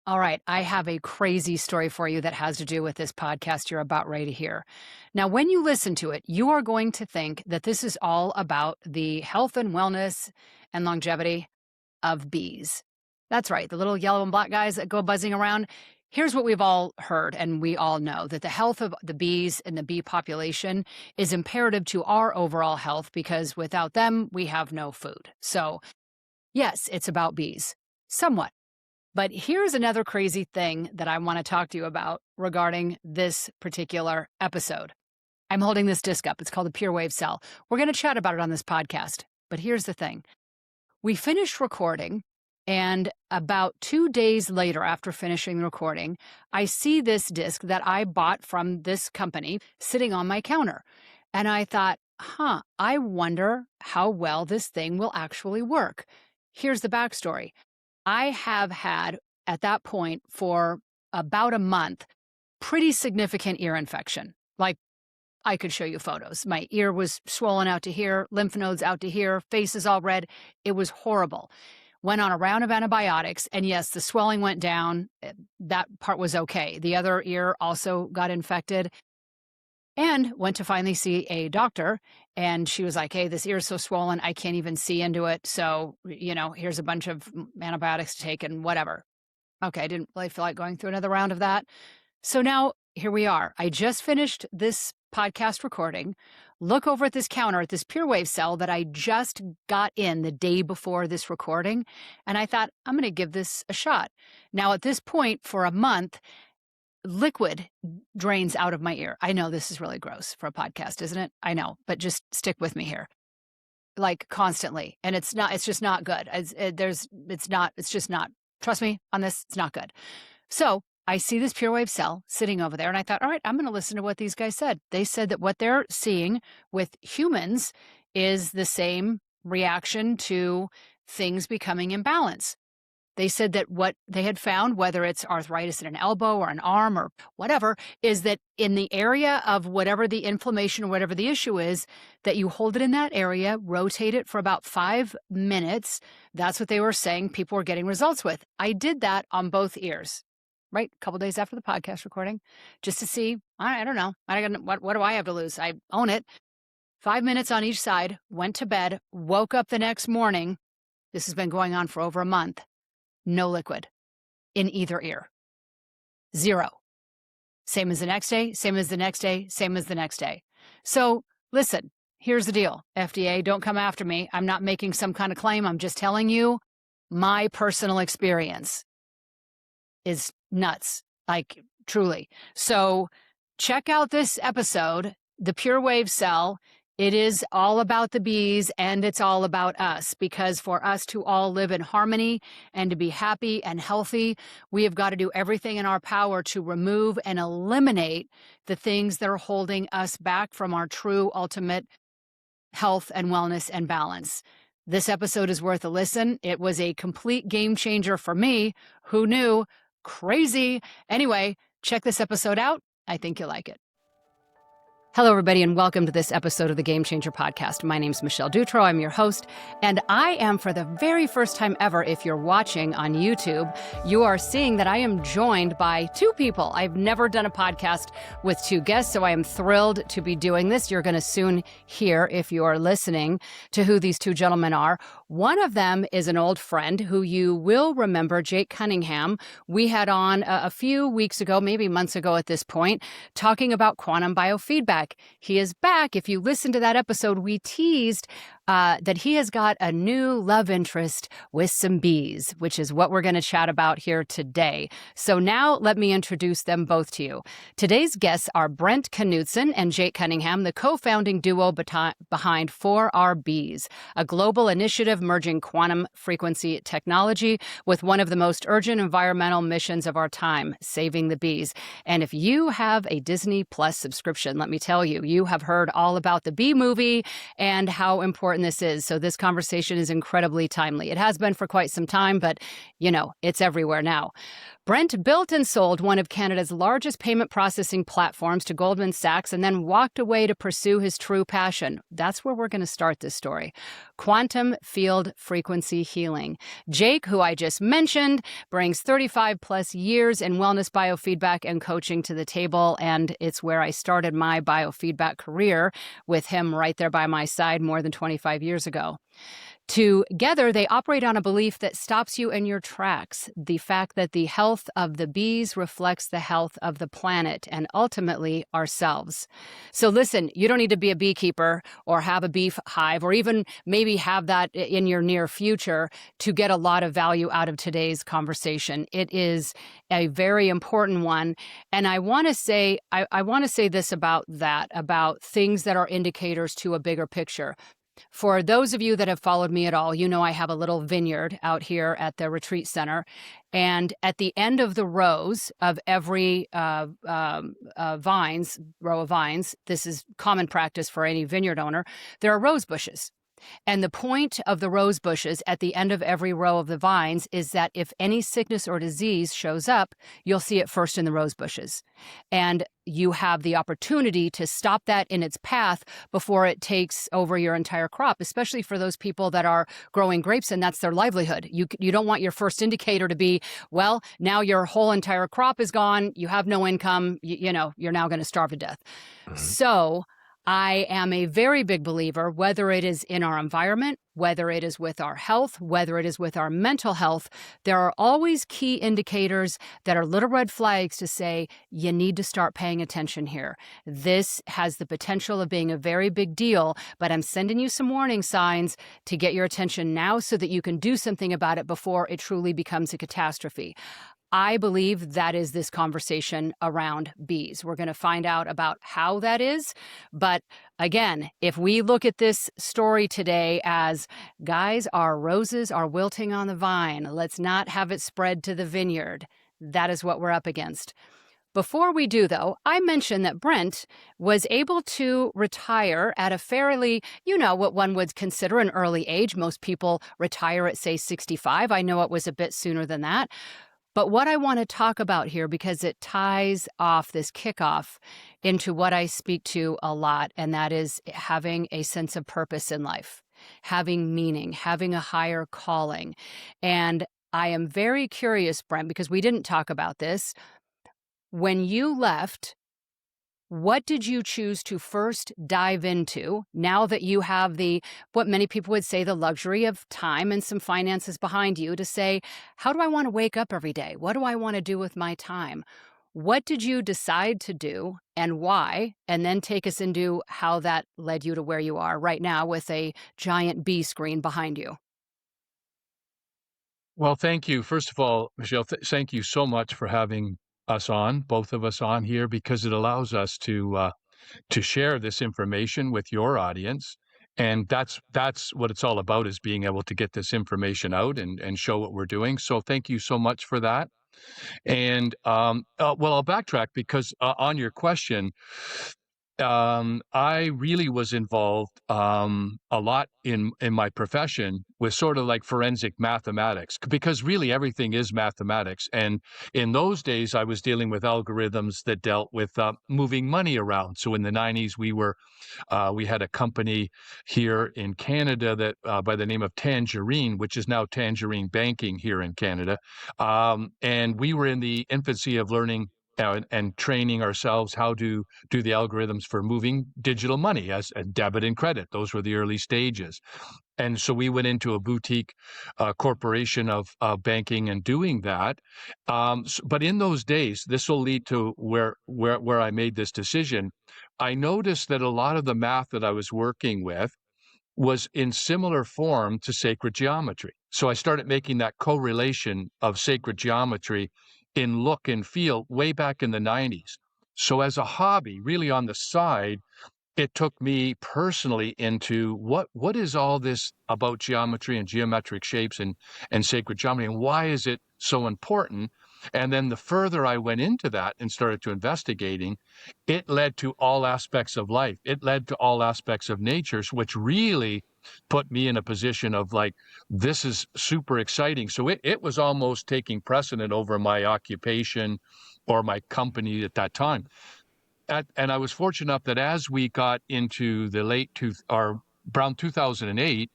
All right, I have a crazy story for you that has to do with this podcast you're about ready to hear. Now, when you listen to it, you are going to think that this is all about the health and wellness and longevity of bees. That's right, the little yellow and black guys that go buzzing around. Here's what we've all heard, and we all know that the health of the bees and the bee population is imperative to our overall health because without them, we have no food. So, yes, it's about bees, somewhat. But here's another crazy thing that I want to talk to you about regarding this particular episode. I'm holding this disc up. It's called the PureWave Cell. We're going to chat about it on this podcast. But here's the thing. We finished recording, and about 2 days later after finishing the recording, I see this disc that I bought from this company sitting on my counter. And I thought, I wonder how well this thing will actually work. Here's the backstory. I have had, at that point, for about a month, pretty significant ear infection. Like, I could show you photos. My ear was swollen out to here, lymph nodes out to here, face is all red. It was horrible. Went on a round of antibiotics, and yes, the swelling went down. That part was okay. The other ear also got infected. And went to finally see a doctor, and she was like, hey, this ear is so swollen, I can't even see into it. So, here's a bunch of antibiotics to take and whatever. Okay, I didn't really feel like going through another round of that. So now here we are. I just finished this podcast recording. Look over at this counter at this PureWave Cell that I just got in the day before this recording. And I thought, I'm going to give this a shot. Now, at this point, for a month, liquid drains out of my ear. I know this is really gross for a podcast, isn't it? I know, but just stick with me here. Like constantly. And it's just not good. It's just not, trust me on this, it's not good. So I see this PureWave Cell sitting over there, and I thought, all right, I'm going to listen to what these guys said. They said that what they're seeing with humans is the same reaction to things becoming imbalanced. They said that what they had found, whether it's arthritis in an elbow or an arm or whatever, is that in the area of whatever the inflammation or whatever the issue is, that you hold it in that area, rotate it for about 5 minutes. That's what they were saying people were getting results with. I did that on both ears, right? A couple days after the podcast recording, just to see, I don't know. What do I have to lose? I own it. 5 minutes on each side, went to bed, woke up the next morning. This has been going on for over a month. No liquid in either ear. 0. Same as the next day, same as the next day, same as the next day. So listen, here's the deal. FDA, don't come after me. I'm not making some kind of claim. I'm just telling you my personal experience is nuts, like truly. So check out this episode, the PureWave Cell. It is all about the bees, and it's all about us, because for us to all live in harmony and to be happy and healthy, we have got to do everything in our power to remove and eliminate the things that are holding us back from our true ultimate health and wellness and balance. This episode is worth a listen. It was a complete game changer for me. Who knew? Crazy. Anyway, check this episode out. I think you'll like it. Hello, everybody, and welcome to this episode of the Game Changer Podcast. My name's Michelle Dutro. I'm your host, and I am, for the very first time ever, if you're watching on YouTube, you are seeing that I am joined by 2 people. I've never done a podcast with 2 guests, so I am thrilled to be doing this. You're going to soon hear, if you are listening, to who these 2 gentlemen are. One of them is an old friend who you will remember, Jake Cunningham. We had on a few weeks ago, maybe months ago at this point, talking about quantum biofeedback. He is back. If you listen to that episode, we teased that he has got a new love interest with some bees, which is what we're going to chat about here today. So now let me introduce them both to you. Today's guests are Brent Knudsen and Jake Cunningham, the co-founding duo behind For Our Bees, a global initiative merging quantum frequency technology with one of the most urgent environmental missions of our time, saving the bees. And if you have a Disney Plus subscription, let me tell you, you have heard all about the bee movie and how important important this is. So this conversation is incredibly timely. It has been for quite some time, but it's everywhere now. Brent built and sold one of Canada's largest payment processing platforms to Goldman Sachs and then walked away to pursue his true passion. That's where we're going to start this story. Quantum field frequency healing. Jake, who I just mentioned, brings 35 plus years in wellness biofeedback and coaching to the table, and it's where I started my biofeedback career with him right there by my side more than 25 years ago. Together, they operate on a belief that stops you in your tracks, the fact that the health of the bees reflects the health of the planet and ultimately ourselves. So listen, you don't need to be a beekeeper or have a bee hive or even maybe have that in your near future to get a lot of value out of today's conversation. It is a very important one. And I want to say, I want to say this about things that are indicators to a bigger picture. For those of you that have followed me at all, I have a little vineyard out here at the retreat center. And at the end of the rows of every row of vines, this is common practice for any vineyard owner, there are rose bushes. And the point of the rose bushes at the end of every row of the vines is that if any sickness or disease shows up, you'll see it first in the rose bushes. And you have the opportunity to stop that in its path before it takes over your entire crop, especially for those people that are growing grapes and that's their livelihood. You don't want your first indicator to be, well, now your whole entire crop is gone, you have no income, you're now going to starve to death. Mm-hmm. So I am a very big believer, whether it is in our environment, whether it is with our health, whether it is with our mental health, there are always key indicators that are little red flags to say, you need to start paying attention here. This has the potential of being a very big deal, but I'm sending you some warning signs to get your attention now so that you can do something about it before it truly becomes a catastrophe. I believe that is this conversation around bees. We're going to find out about how that is. But again, if we look at this story today as, guys, our roses are wilting on the vine, let's not have it spread to the vineyard. That is what we're up against. Before we do, though, I mentioned that Brent was able to retire at a fairly, what one would consider an early age. Most people retire at, say, 65. I know it was a bit sooner than that. But what I want to talk about here, because it ties off this kickoff into what I speak to a lot, and that is having a sense of purpose in life, having meaning, having a higher calling. And I am very curious, Brent, because we didn't talk about this. When you left, what did you choose to first dive into now that you have what many people would say, the luxury of time and some finances behind you to say, how do I want to wake up every day? What do I want to do with my time? What did you decide to do and why? And then take us into how that led you to where you are right now with a giant bee screen behind you. Well, thank you. First of all, Michelle, thank you so much for having us on, both of us on here, because it allows us to share this information with your audience. And that's what it's all about, is being able to get this information out and show what we're doing. So thank you so much for that. And well, I'll backtrack because on your question, I really was involved a lot in my profession with sort of like forensic mathematics, because really everything is mathematics. And in those days, I was dealing with algorithms that dealt with moving money around. So in the 90s, we had a company here in Canada that by the name of Tangerine, which is now Tangerine Banking here in Canada. And we were in the infancy of learning and training ourselves how to do the algorithms for moving digital money as a debit and credit. Those were the early stages. And so we went into a boutique corporation of banking and doing that. But in those days, this will lead to where I made this decision. I noticed that a lot of the math that I was working with was in similar form to sacred geometry. So I started making that correlation of sacred geometry in look and feel way back in the 90s. So as a hobby, really on the side, it took me personally into what is all this about geometry and geometric shapes and sacred geometry, and why is it so important? And then the further I went into that and started to investigating, it led to all aspects of life. It led to all aspects of nature, which really put me in a position of like, this is super exciting. So it was almost taking precedent over my occupation or my company at that time. And I was fortunate enough that as we got into the or around 2008,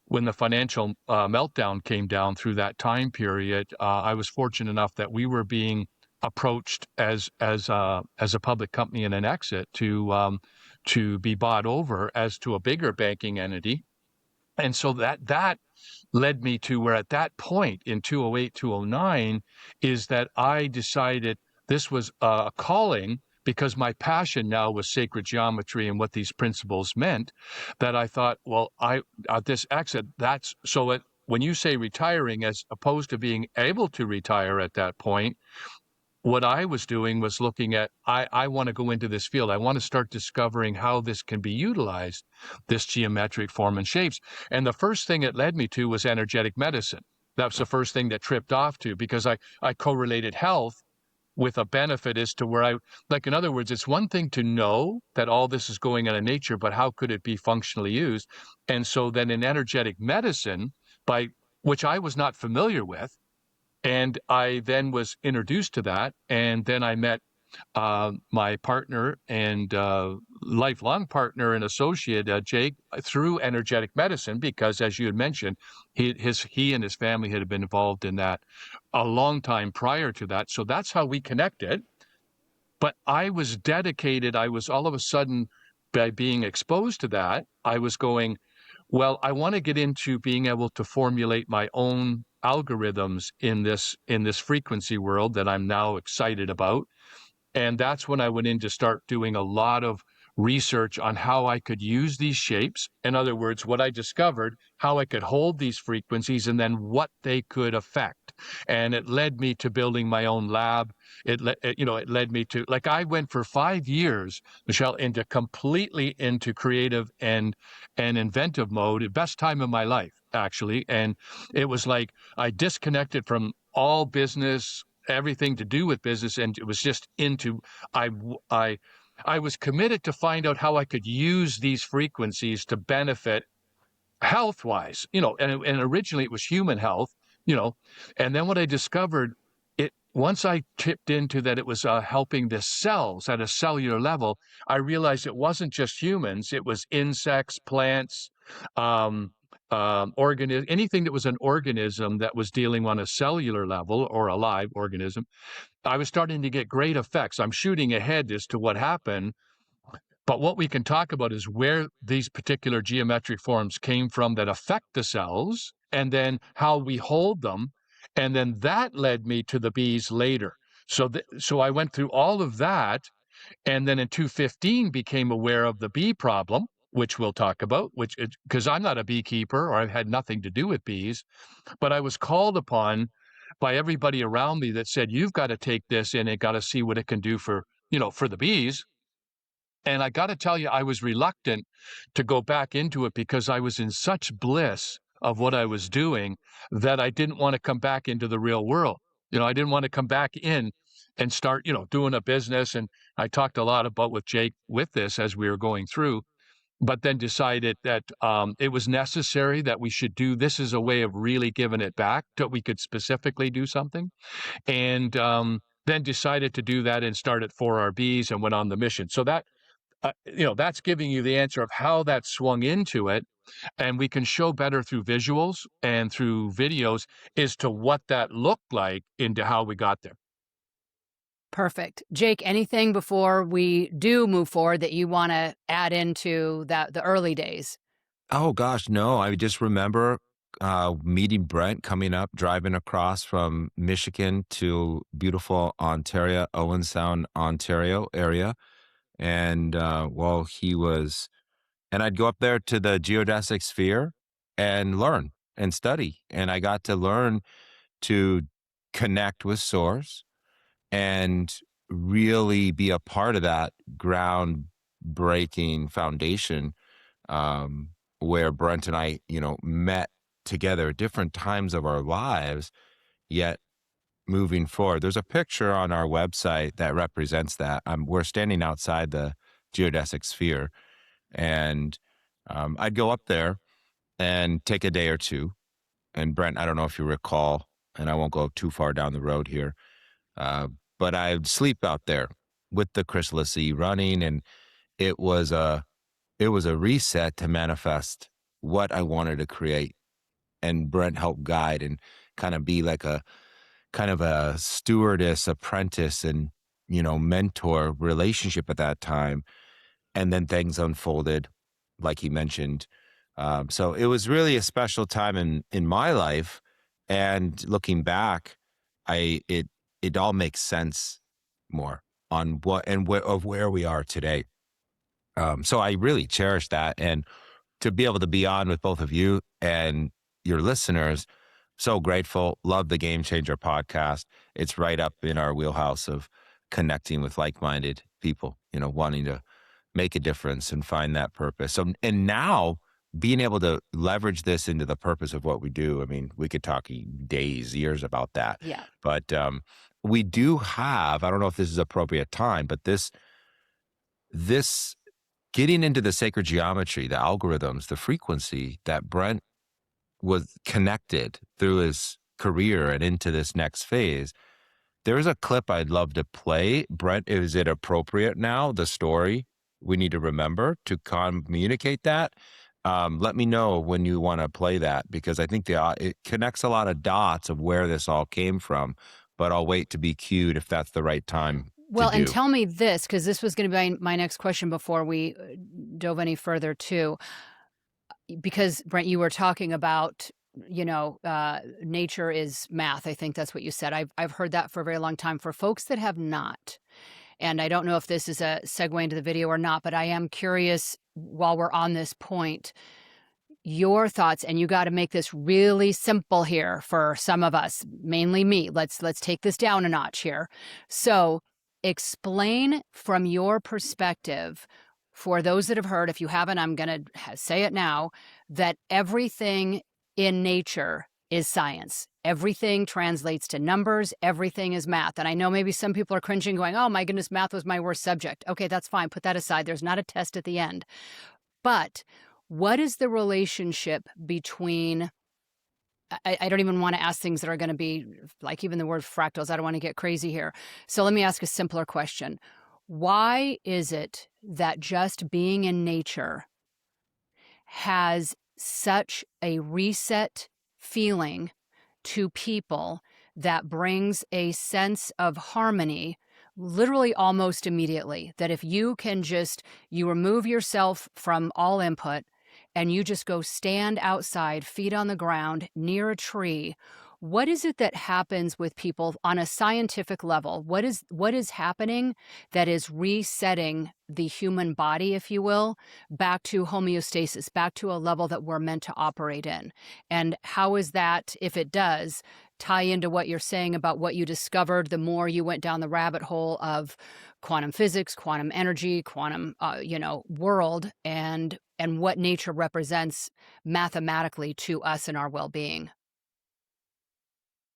when the financial meltdown came down through that time period, I was fortunate enough that we were being approached as a public company in an exit to be bought over as to a bigger banking entity. And so that led me to where at that point in 208, 209 is that I decided this was a calling because my passion now was sacred geometry and what these principles meant, that I thought, well, at this exit, that's so it, when you say retiring as opposed to being able to retire at that point, what I was doing was looking at, I want to go into this field. I want to start discovering how this can be utilized, this geometric form and shapes. And the first thing it led me to was energetic medicine. That was the first thing that tripped off to, because I correlated health with a benefit as to where like, in other words, it's one thing to know that all this is going on in nature, but how could it be functionally used? And so then in energetic medicine, which I was not familiar with, and I then was introduced to that. And then I met my partner and lifelong partner and associate, Jake, through energetic medicine, because as you had mentioned, he and his family had been involved in that a long time prior to that. So that's how we connected. But I was dedicated. I was all of a sudden, by being exposed to that, I was going, well, I want to get into being able to formulate my own algorithms in this frequency world that I'm now excited about. And that's when I went in to start doing a lot of research on how I could use these shapes. In other words, what I discovered, how I could hold these frequencies and then what they could affect. And it led me to building my own lab. It led me to, like, I went for 5 years, Michelle, completely into creative and inventive mode, the best time of my life, actually. And it was like I disconnected from all business, everything to do with business, and it was just into I I I was committed to find out how I could use these frequencies to benefit health wise, and originally it was human health, and then what I discovered, once I tipped into that it was helping the cells at a cellular level, I realized it wasn't just humans, it was insects, plants, um, anything that was an organism that was dealing on a cellular level or a live organism. I was starting to get great effects. I'm shooting ahead as to what happened, but what we can talk about is where these particular geometric forms came from that affect the cells, and then how we hold them. And then that led me to the bees later. So I went through all of that, and then in 2015 became aware of the bee problem, which we'll talk about, because I'm not a beekeeper or I've had nothing to do with bees, but I was called upon by everybody around me that said, you've got to take this in and got to see what it can do for the bees. And I got to tell you, I was reluctant to go back into it because I was in such bliss of what I was doing that I didn't want to come back into the real world. I didn't want to come back in and start, doing a business. And I talked a lot about with Jake with this as we were going through, but then decided that it was necessary that we should do this as a way of really giving it back, that we could specifically do something. And then decided to do that and started 4RBs and went on the mission. So that's giving you the answer of how that swung into it. And we can show better through visuals and through videos as to what that looked like into how we got there. Perfect. Jake, anything before we do move forward that you want to add into the early days? Oh gosh, no. I just remember meeting Brent coming up, driving across from Michigan to beautiful Ontario, Owen Sound, Ontario area. And and I'd go up there to the geodesic sphere and learn and study. And I got to learn to connect with source and really be a part of that groundbreaking foundation, where Brent and I, met together at different times of our lives, yet moving forward. There's a picture on our website that represents that. We're standing outside the geodesic sphere, and I'd go up there and take a day or two. And Brent, I don't know if you recall, and I won't go too far down the road here, but I'd sleep out there with the chrysalis running, and it was a reset to manifest what I wanted to create. And Brent helped guide and kind of be like a kind of a stewardess, apprentice, and mentor relationship at that time. And then things unfolded, like he mentioned. So it was really a special time in my life. And looking back, it all makes sense more on where we are today. So I really cherish that, and to be able to be on with both of you and your listeners, so grateful. Love the Game Changer podcast. It's right up in our wheelhouse of connecting with like-minded people, wanting to make a difference and find that purpose. So, and now being able to leverage this into the purpose of what we do. I mean, we could talk days, years about that. Yeah. But we do have, I don't know if this is appropriate time, but this getting into the sacred geometry, the algorithms, the frequency that Brent was connected through his career and into this next phase. There's a clip I'd love to play. Brent, is it appropriate now, the story we need to remember to communicate that? Let me know when you want to play that, because I think it connects a lot of dots of where this all came from, but I'll wait to be cued if that's the right time. Well, and tell me this, because this was going to be my next question before we dove any further too. Because Brent, you were talking about, nature is math. I think that's what you said. I've heard that for a very long time. For folks that have not, and I don't know if this is a segue into the video or not, but I am curious while we're on this point, your thoughts, and you got to make this really simple here for some of us, mainly me. Let's take this down a notch here. So explain from your perspective, for those that have heard, if you haven't, I'm going to say it now, that everything in nature is science. Everything translates to numbers. Everything is math. And I know maybe some people are cringing going, oh my goodness, math was my worst subject. Okay, that's fine. Put that aside. There's not a test at the end. But what is the relationship between, I don't even want to ask things that are going to be like even the word fractals. I don't want to get crazy here. So let me ask a simpler question. Why is it that just being in nature has such a reset feeling to people that brings a sense of harmony literally almost immediately? That if you can you remove yourself from all input and you just go stand outside, feet on the ground, near a tree, what is it that happens with people on a scientific level? What is happening that is resetting the human body, if you will, back to homeostasis, back to a level that we're meant to operate in? And how is that, if it does, tie into what you're saying about what you discovered the more you went down the rabbit hole of quantum physics, quantum energy, quantum, world, and what nature represents mathematically to us and our well-being?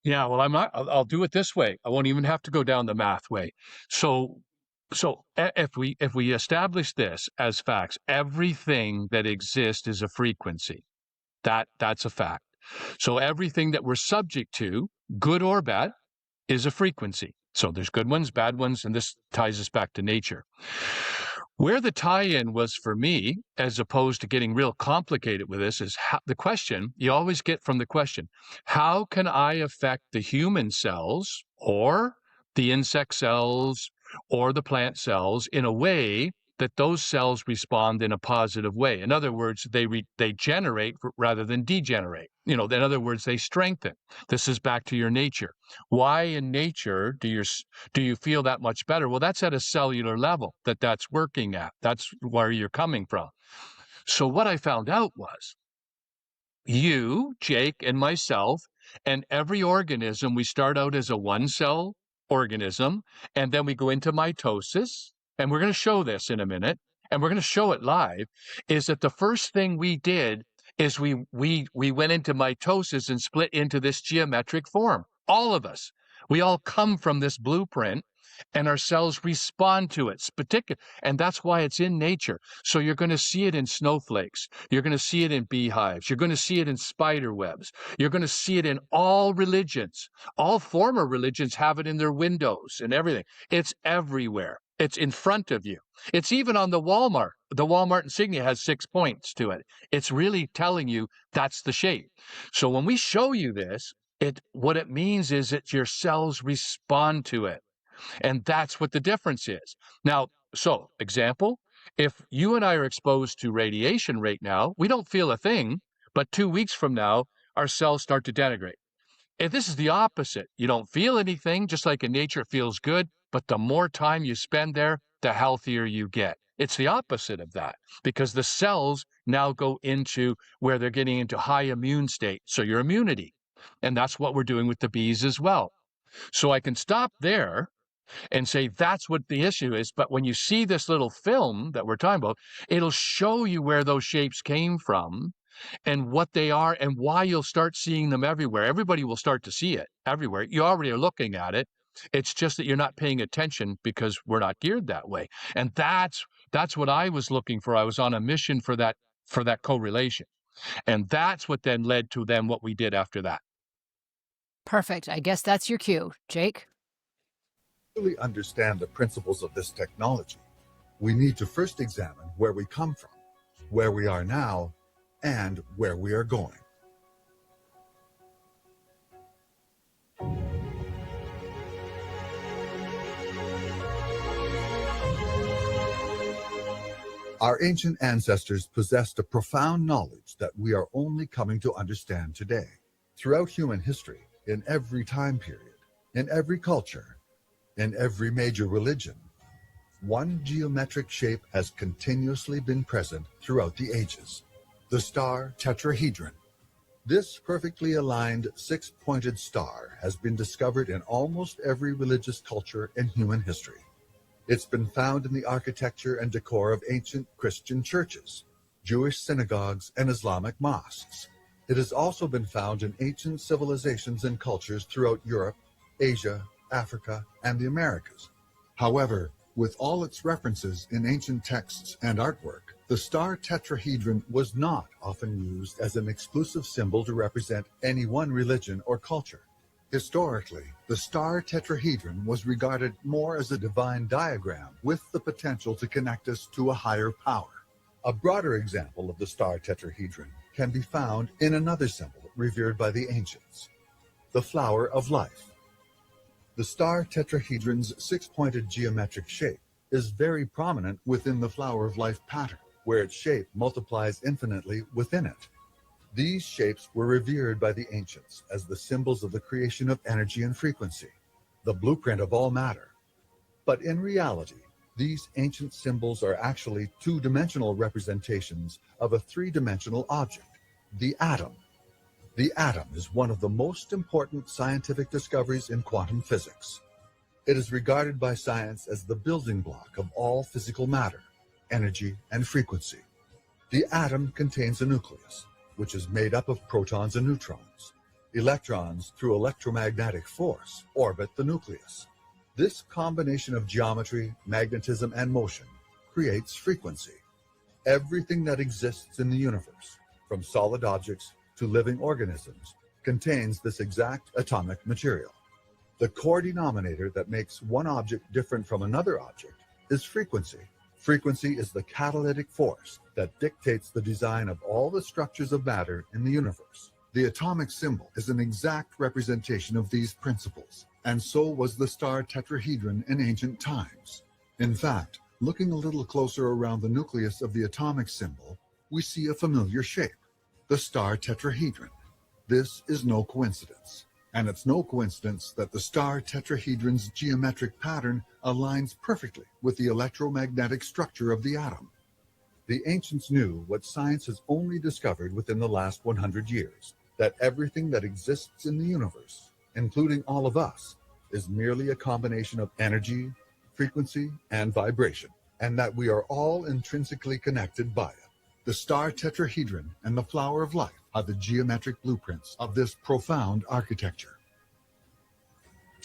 Yeah, well, I'll do it this way. I won't even have to go down the math way. So if we establish this as facts, everything that exists is a frequency. That's a fact. So everything that we're subject to, good or bad, is a frequency. So there's good ones, bad ones, and this ties us back to nature. Where the tie-in was for me, as opposed to getting real complicated with this, is the question you always get from the question, how can I affect the human cells or the insect cells or the plant cells in a way that those cells respond in a positive way? In other words, they generate rather than degenerate. In other words, they strengthen. This is back to your nature. Why in nature do you feel that much better? Well, that's at a cellular level that's working at. That's where you're coming from. So what I found out was you, Jake, and myself, and every organism, we start out as a one-cell organism, and then we go into mitosis, and we're going to show this in a minute, and we're going to show it live, is that the first thing we did is we went into mitosis and split into this geometric form. All of us. We all come from this blueprint, and our cells respond to it. And that's why it's in nature. So you're going to see it in snowflakes. You're going to see it in beehives. You're going to see it in spider webs. You're going to see it in all religions. All former religions have it in their windows and everything. It's everywhere. It's in front of you. It's even on the Walmart. The Walmart insignia has 6 points to it. It's really telling you that's the shape. So when we show you this, what it means is that your cells respond to it. And that's what the difference is. Now, so example, if you and I are exposed to radiation right now, we don't feel a thing, but 2 weeks from now, our cells start to denigrate. And this is the opposite. You don't feel anything, just like in nature, it feels good, but the more time you spend there, the healthier you get. It's the opposite of that because the cells now go into where they're getting into high immune state. So your immunity. And that's what we're doing with the bees as well. So I can stop there and say that's what the issue is. But when you see this little film that we're talking about, it'll show you where those shapes came from and what they are and why you'll start seeing them everywhere. Everybody will start to see it everywhere. You already are looking at it. It's just that you're not paying attention because we're not geared that way. And that's what I was looking for. I was on a mission for that correlation. And that's what then led to then what we did after that. Perfect. I guess that's your cue. Jake? To really understand the principles of this technology, we need to first examine where we come from, where we are now, and where we are going. Our ancient ancestors possessed a profound knowledge that we are only coming to understand today. Throughout human history, in every time period, in every culture, in every major religion, one geometric shape has continuously been present throughout the ages: the star tetrahedron. This perfectly aligned six-pointed star has been discovered in almost every religious culture in human history. It's been found in the architecture and decor of ancient Christian churches, Jewish synagogues, and Islamic mosques. It has also been found in ancient civilizations and cultures throughout Europe, Asia, Africa, and the Americas. However, with all its references in ancient texts and artwork, the star tetrahedron was not often used as an exclusive symbol to represent any one religion or culture. Historically, the star tetrahedron was regarded more as a divine diagram with the potential to connect us to a higher power. A broader example of the star tetrahedron can be found in another symbol revered by the ancients: the flower of life. The star tetrahedron's six-pointed geometric shape is very prominent within the flower of life pattern, where its shape multiplies infinitely within it. These shapes were revered by the ancients as the symbols of the creation of energy and frequency, the blueprint of all matter. But in reality, these ancient symbols are actually two-dimensional representations of a three-dimensional object, the atom. The atom is one of the most important scientific discoveries in quantum physics. It is regarded by science as the building block of all physical matter, energy, and frequency. The atom contains a nucleus, which is made up of protons and neutrons. Electrons, through electromagnetic force, orbit the nucleus. This combination of geometry, magnetism, and motion creates frequency. Everything that exists in the universe, from solid objects to living organisms, contains this exact atomic material. The core denominator that makes one object different from another object is frequency. Frequency is the catalytic force that dictates the design of all the structures of matter in the universe. The atomic symbol is an exact representation of these principles, and so was the star tetrahedron in ancient times. In fact, looking a little closer around the nucleus of the atomic symbol, we see a familiar shape: the star tetrahedron. This is no coincidence. And it's no coincidence that the star tetrahedron's geometric pattern aligns perfectly with the electromagnetic structure of the atom. The ancients knew what science has only discovered within the last 100 years, that everything that exists in the universe, including all of us, is merely a combination of energy, frequency, and vibration, and that we are all intrinsically connected by it. The star tetrahedron and the flower of life are the geometric blueprints of this profound architecture.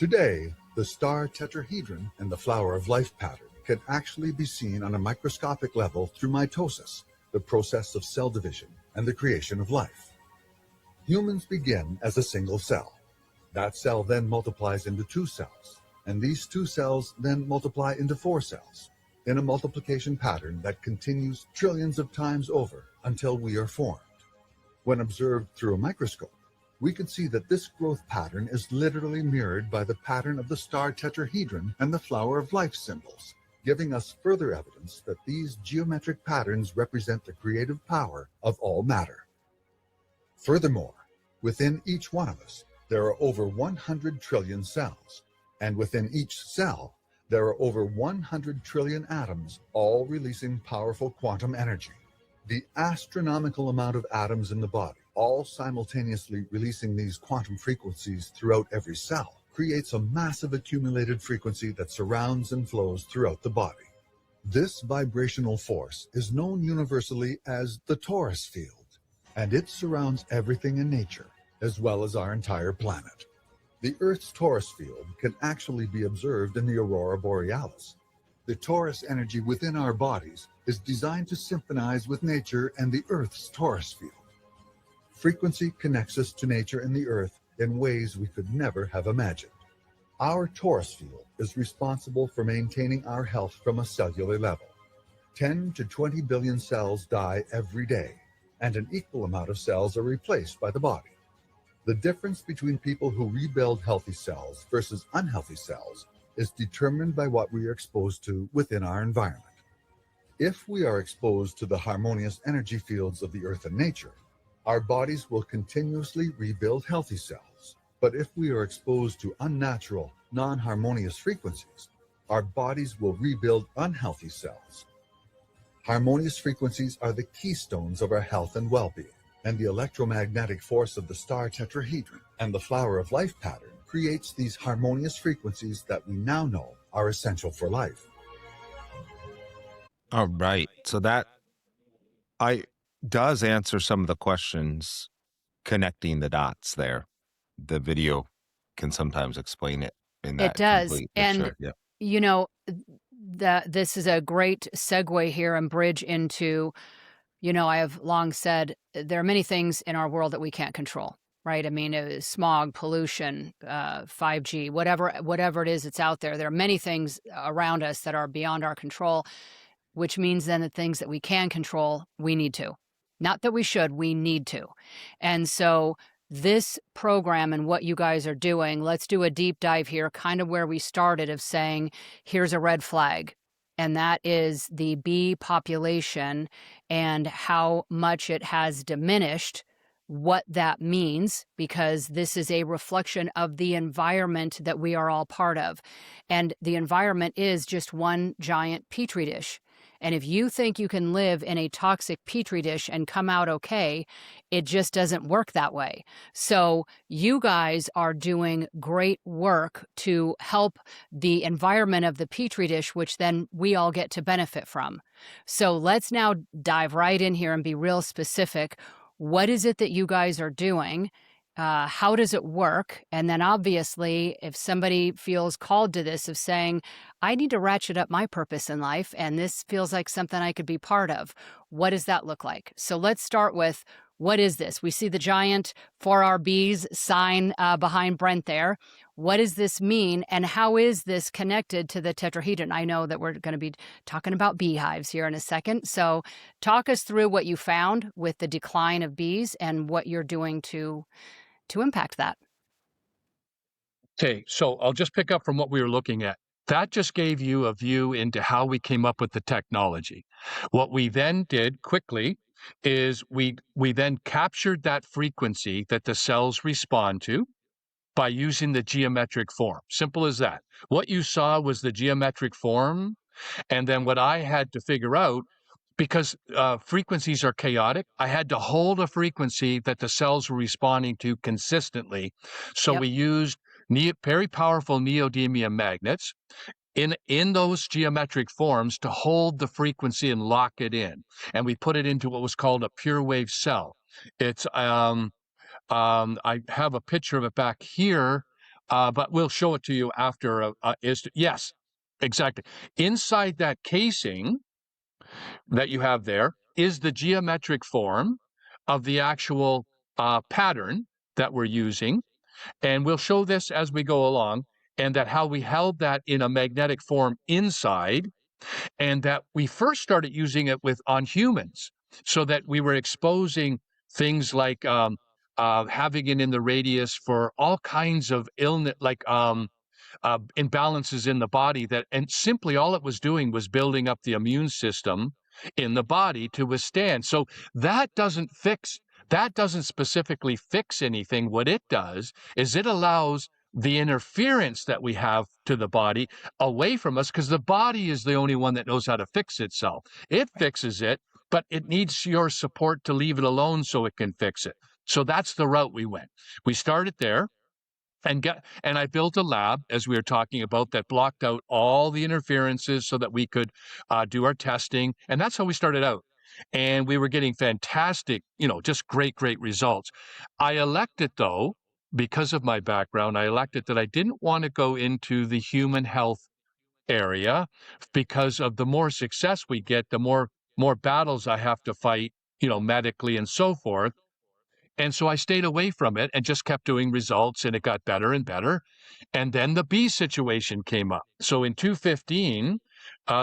Today, the star tetrahedron and the flower of life pattern can actually be seen on a microscopic level through mitosis, the process of cell division and the creation of life. Humans begin as a single cell. That cell then multiplies into 2 cells, and these 2 cells then multiply into 4 cells, in a multiplication pattern that continues trillions of times over until we are formed. When observed through a microscope, we can see that this growth pattern is literally mirrored by the pattern of the star tetrahedron and the flower of life symbols, giving us further evidence that these geometric patterns represent the creative power of all matter. Furthermore, within each one of us, there are over 100 trillion cells, and within each cell, there are over 100 trillion atoms, all releasing powerful quantum energy. The astronomical amount of atoms in the body, all simultaneously releasing these quantum frequencies throughout every cell, creates a massive accumulated frequency that surrounds and flows throughout the body. This vibrational force is known universally as the torus field, and it surrounds everything in nature, as well as our entire planet. The Earth's torus field can actually be observed in the aurora borealis. The torus energy within our bodies is designed to symphonize with nature and the Earth's torus field. Frequency connects us to nature and the Earth in ways we could never have imagined. Our torus field is responsible for maintaining our health from a cellular level. 10 to 20 billion cells die every day, and an equal amount of cells are replaced by the body. The difference between people who rebuild healthy cells versus unhealthy cells is determined by what we are exposed to within our environment. If we are exposed to the harmonious energy fields of the Earth and nature, our bodies will continuously rebuild healthy cells. But if we are exposed to unnatural, non-harmonious frequencies, our bodies will rebuild unhealthy cells. Harmonious frequencies are the keystones of our health and well-being, and the electromagnetic force of the star tetrahedron and the flower of life pattern creates these harmonious frequencies that we now know are essential for life. All right. So that does answer some of the questions, connecting the dots there. The video can sometimes explain it in that It does. complete And, picture. Yeah. you know, this is a great segue here and bridge into, I have long said there are many things in our world that we can't control, right? I mean, smog, pollution, 5G, whatever it is that's out there. There are many things around us that are beyond our control, which means then the things that we can control, we need to. Not that we should, we need to. And so this program and what you guys are doing, let's do a deep dive here, kind of where we started of saying, here's a red flag. And that is the bee population and how much it has diminished, what that means, because this is a reflection of the environment that we are all part of. And the environment is just one giant Petri dish. And if you think you can live in a toxic Petri dish and come out okay, it just doesn't work that way. So you guys are doing great work to help the environment of the Petri dish, which then we all get to benefit from. So let's now dive right in here and be real specific. What is it that you guys are doing? How does it work? And then obviously, if somebody feels called to this of saying, I need to ratchet up my purpose in life, and this feels like something I could be part of, what does that look like? So let's start with, what is this? We see the giant For Our Bees sign behind Brent there. What does this mean? And how is this connected to the tetrahedron? I know that we're going to be talking about beehives here in a second. So talk us through what you found with the decline of bees and what you're doing to impact that. Okay, so I'll just pick up from what we were looking at. That just gave you a view into how we came up with the technology. What we then did quickly is we then captured that frequency that the cells respond to by using the geometric form. Simple as that. What you saw was the geometric form, and then what I had to figure out, because frequencies are chaotic, I had to hold a frequency that the cells were responding to consistently. So we used very powerful neodymium magnets in those geometric forms to hold the frequency and lock it in. And we put it into what was called a PureWave cell. It's I have a picture of it back here. but we'll show it to you after. Yes, exactly. Inside that casing that you have there is the geometric form of the actual pattern that we're using. And we'll show this as we go along, and that how we held that in a magnetic form inside, and that we first started using it on humans, so that we were exposing things like having it in the radius for all kinds of illness, like imbalances in the body, and simply all it was doing was building up the immune system in the body to withstand. So that doesn't specifically fix anything. What it does is it allows the interference that we have to the body away from us, because the body is the only one that knows how to fix itself. It fixes it, but it needs your support to leave it alone so it can fix it. So that's the route we went. We started there. And I built a lab, as we were talking about, that blocked out all the interferences so that we could do our testing. And that's how we started out. And we were getting fantastic, just great results. I elected, though, because of my background, I elected that I didn't want to go into the human health area, because of the more success we get, the more battles I have to fight, medically and so forth. And so I stayed away from it and just kept doing results, and it got better and better. And then the bee situation came up. So in 2015,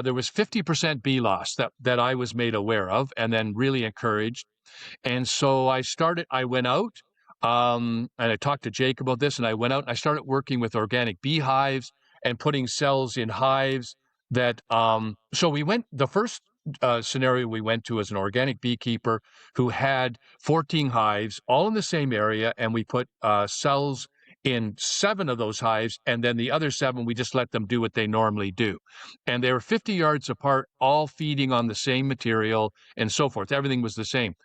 there was 50% bee loss that I was made aware of, and then really encouraged. And so I went out, and I talked to Jake about this, and I went out and I started working with organic beehives and putting cells in hives that, so the first scenario we went to as an organic beekeeper who had 14 hives all in the same area, and we put cells in 7 of those hives, and then the other 7 we just let them do what they normally do, and they were 50 yards apart, all feeding on the same material and so forth. Everything was the same.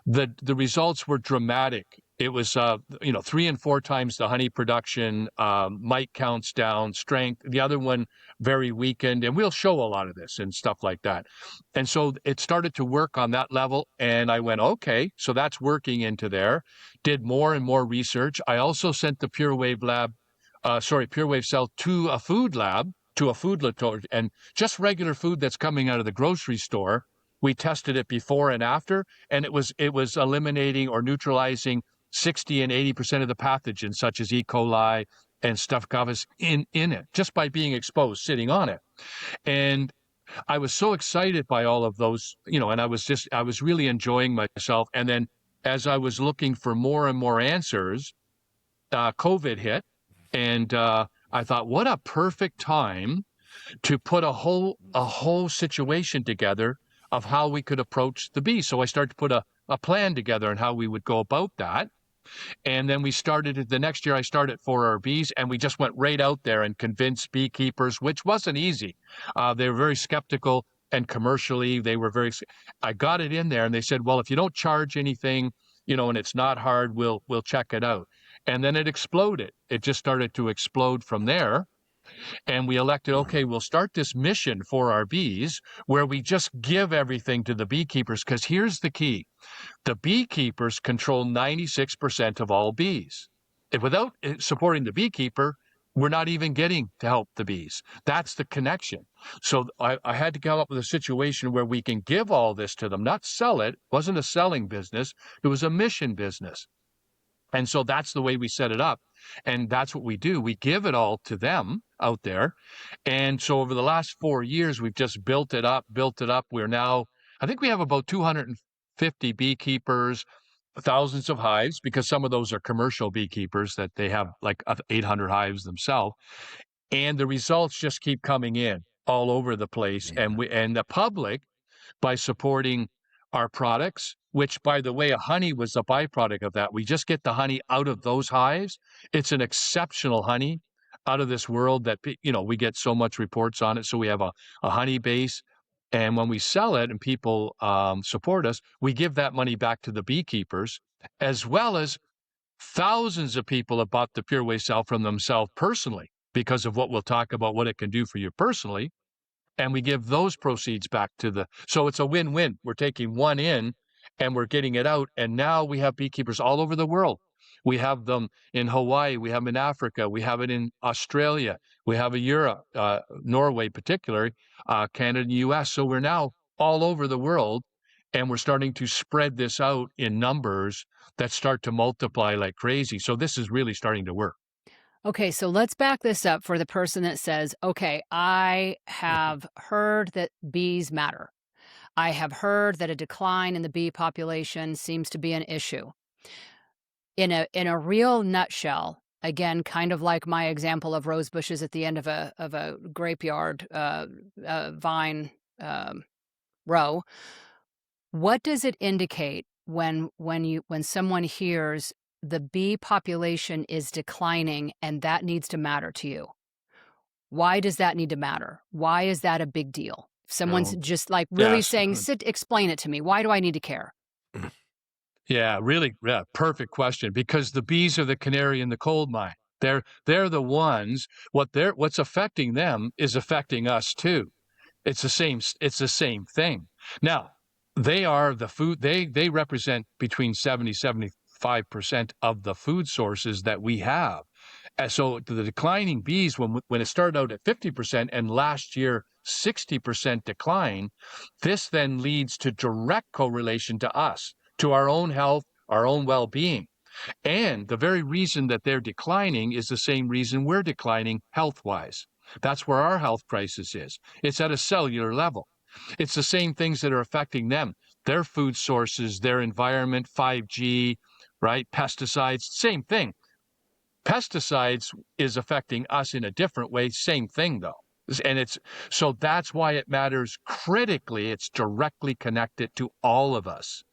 The results were dramatic. It was 3 and 4 times the honey production, mite counts down, strength. The other one very weakened, and we'll show a lot of this and stuff like that. And so it started to work on that level, and I went, okay, so that's working into there. Did more and more research. I also sent the PureWave Cell to a food lab, to a food laboratory, and just regular food that's coming out of the grocery store. We tested it before and after, and it was eliminating or neutralizing 60 and 80% of the pathogens, such as E. coli and Staphylococcus in it, just by being exposed, sitting on it. And I was so excited by all of those, and I was really enjoying myself. And then as I was looking for more and more answers, COVID hit, and I thought, what a perfect time to put a whole situation together of how we could approach the bee. So I started to put a plan together on how we would go about that. And then we started the next year. I started for our bees, and we just went right out there and convinced beekeepers, which wasn't easy. They were very skeptical, and commercially I got it in there, and they said, well, if you don't charge anything, and it's not hard, we'll check it out. And then it exploded. It just started to explode from there. And we elected, okay, we'll start this mission for our bees where we just give everything to the beekeepers, because here's the key. The beekeepers control 96% of all bees. Without supporting the beekeeper, we're not even getting to help the bees. That's the connection. So I had to come up with a situation where we can give all this to them, not sell it. It wasn't a selling business. It was a mission business. And so that's the way we set it up. And that's what we do. We give it all to them out there. And so over the last 4 years, we've just built it up. We're now, I think we have about 250 beekeepers, thousands of hives, because some of those are commercial beekeepers that they have like 800 hives themselves. And the results just keep coming in all over the place. Yeah. And the public, by supporting our products, which, by the way, honey was a byproduct of that. We just get the honey out of those hives. It's an exceptional honey, out of this world, that, we get so much reports on it. So we have a honey base. And when we sell it and people support us, we give that money back to the beekeepers, as well as thousands of people have bought the PureWave Cell from themselves personally, because of what we'll talk about, what it can do for you personally. And we give those proceeds back so it's a win-win. We're taking one in and we're getting it out. And now we have beekeepers all over the world We have them in Hawaii. We have them in Africa. We have it in Australia. We have it in Europe, Norway particularly, Canada and US. So we're now all over the world, and we're starting to spread this out in numbers that start to multiply like crazy. So this is really starting to work. Okay, so let's back this up for the person that says, okay, I have heard that bees matter. I have heard that a decline in the bee population seems to be an issue. In a real nutshell, again, kind of like my example of rose bushes at the end of a grapeyard vine row, what does it indicate when someone hears the bee population is declining and that needs to matter to you? Why does that need to matter? Why is that a big deal? If someone's just like really Yes. saying, explain it to me. Why do I need to care? Yeah, really, yeah, perfect question. Because the bees are the canary in the coal mine. They're the ones. What's affecting them is affecting us too. It's the same thing. Now, they are the food. They represent between 75% of the food sources that we have. And so the declining bees, when it started out at 50% and last year 60% decline, this then leads to direct correlation to us, to our own health, our own well-being. And the very reason that they're declining is the same reason we're declining health-wise. That's where our health crisis is. It's at a cellular level. It's the same things that are affecting them. Their food sources, their environment, 5G, right? Pesticides, same thing. Pesticides is affecting us in a different way. Same thing, though. And so that's why it matters critically. It's directly connected to all of us.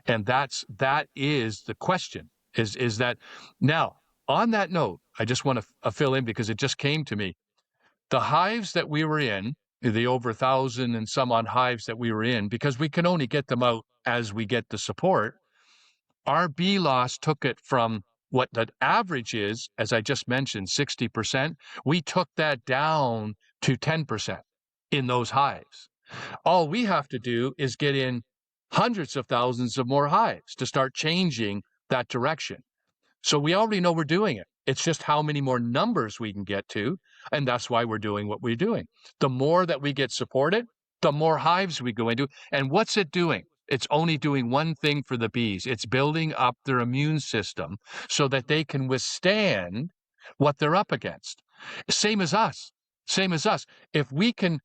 And that is the question, is that now, on that note, I just want to fill in because it just came to me. The hives that we were in, the over 1,000 and some odd hives that we were in, because we can only get them out as we get the support, our bee loss took it from what the average is, as I just mentioned, 60%. We took that down to 10% in those hives. All we have to do is get in hundreds of thousands of more hives to start changing that direction. So we already know we're doing it. It's just how many more numbers we can get to, and that's why we're doing what we're doing. The more that we get supported, the more hives we go into. And what's it doing? It's only doing one thing for the bees. It's building up their immune system so that they can withstand what they're up against. Same as us. Same as us. If we can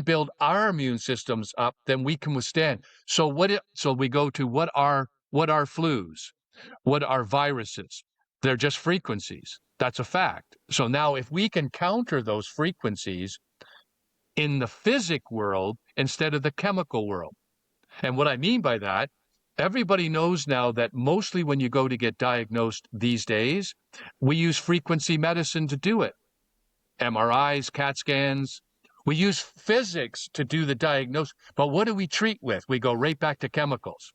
build our immune systems up, then we can withstand. So we go to what are flus? What are viruses? They're just frequencies. That's a fact. So now if we can counter those frequencies in the physic world instead of the chemical world. And what I mean by that, everybody knows now that mostly when you go to get diagnosed these days, we use frequency medicine to do it. MRIs, CAT scans. We use physics to do the diagnosis. But what do we treat with? We go right back to chemicals.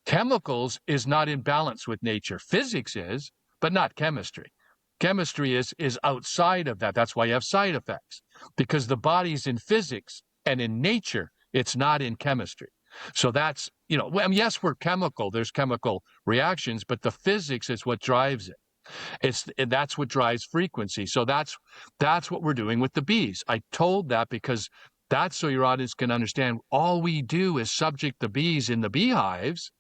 Chemicals is not in balance with nature. Physics is, but not chemistry. Chemistry is outside of that. That's why you have side effects, because the body's in physics and in nature, it's not in chemistry. So that's, yes, we're chemical. There's chemical reactions, but the physics is what drives it. That's what drives frequency. So that's what we're doing with the bees. I told that because that's so your audience can understand. All we do is subject the bees in the beehives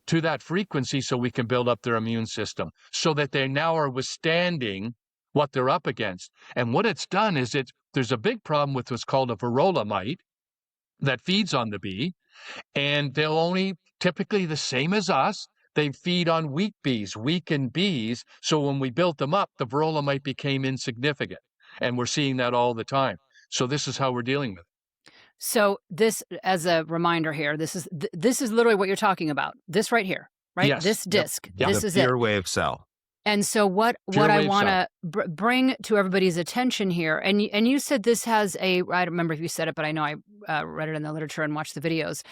to that frequency so we can build up their immune system so that they now are withstanding what they're up against. And what it's done is there's a big problem with what's called a varroa mite that feeds on the bee, and they'll only typically the same as us. They feed on weak bees, weakened bees. So when we built them up, the varroa mite became insignificant. And we're seeing that all the time. So this is how we're dealing with it. So this, as a reminder here, this is literally what you're talking about. This right here, right? Yes. This disc. Yep. This is it. PureWave Cell. And so what I want to bring to everybody's attention here, and you said this has I don't remember if you said it, but I know I read it in the literature and watched the videos.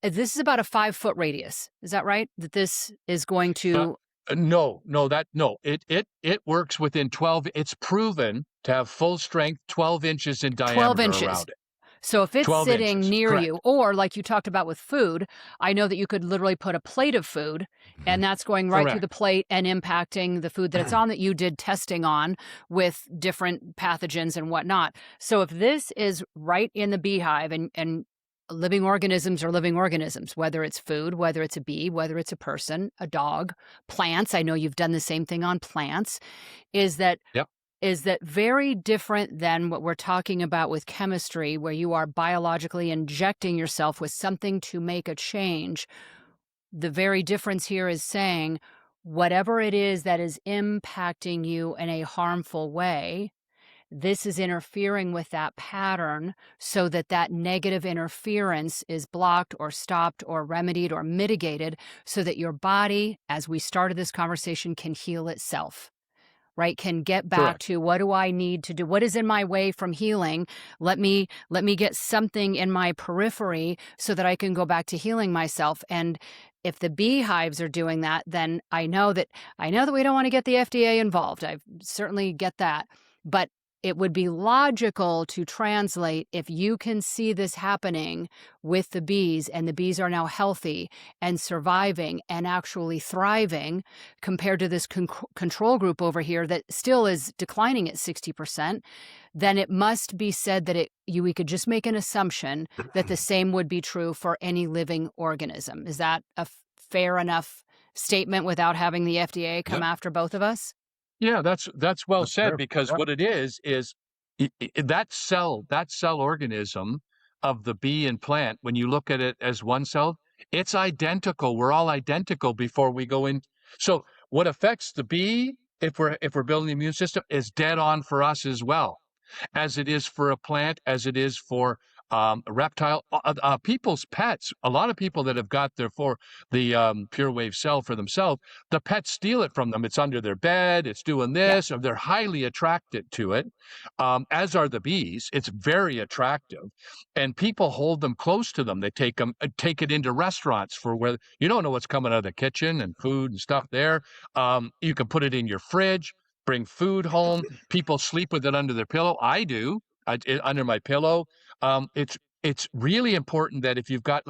This is about a 5-foot radius. Is that right? That this is going to... No. It works within 12. It's proven to have full strength, 12 inches in diameter 12 inches. around it. So if it's 12 sitting inches. near Correct. you, or like you talked about with food, I know that you could literally put a plate of food and that's going right through the Correct. plate and impacting the food that it's on that you did testing on with different pathogens and whatnot. So if this is right in the beehive and living organisms are living organisms, whether it's food, whether it's a bee, whether it's a person, a dog, plants, I know you've done the same thing on plants, is that Yep. is that very different than what we're talking about with chemistry, where you are biologically injecting yourself with something to make a change. The very difference here is saying whatever it is that is impacting you in a harmful way, this is interfering with that pattern so that that negative interference is blocked or stopped or remedied or mitigated so that your body, as we started this conversation, can heal itself. Right, can get back Correct. to what do I need to do? What is in my way from healing? Let me get something in my periphery so that I can go back to healing myself. And if the beehives are doing that, then I know that we don't want to get the FDA involved. I certainly get that. But it would be logical to translate if you can see this happening with the bees and the bees are now healthy and surviving and actually thriving compared to this control group over here that still is declining at 60%, then it must be said that we could just make an assumption that the same would be true for any living organism. Is that a fair enough statement without having the FDA come after both of us? Yeah, that's well said, true. because what it is that cell organism of the bee and plant, when you look at it as one cell, it's identical. We're all identical before we go in. So what affects the bee, if we're building the immune system, is dead on for us as well, as it is for a plant, as it is for a reptile, people's pets. A lot of people that have got the PureWave Cell for themselves, the pets steal it from them. It's under their bed. It's doing this, or they're highly attracted to it, as are the bees. It's very attractive, and people hold them close to them. They take it into restaurants for where you don't know what's coming out of the kitchen and food and stuff there. You can put it in your fridge. Bring food home. People sleep with it under their pillow. I do. Under my pillow. It's really important that if you've got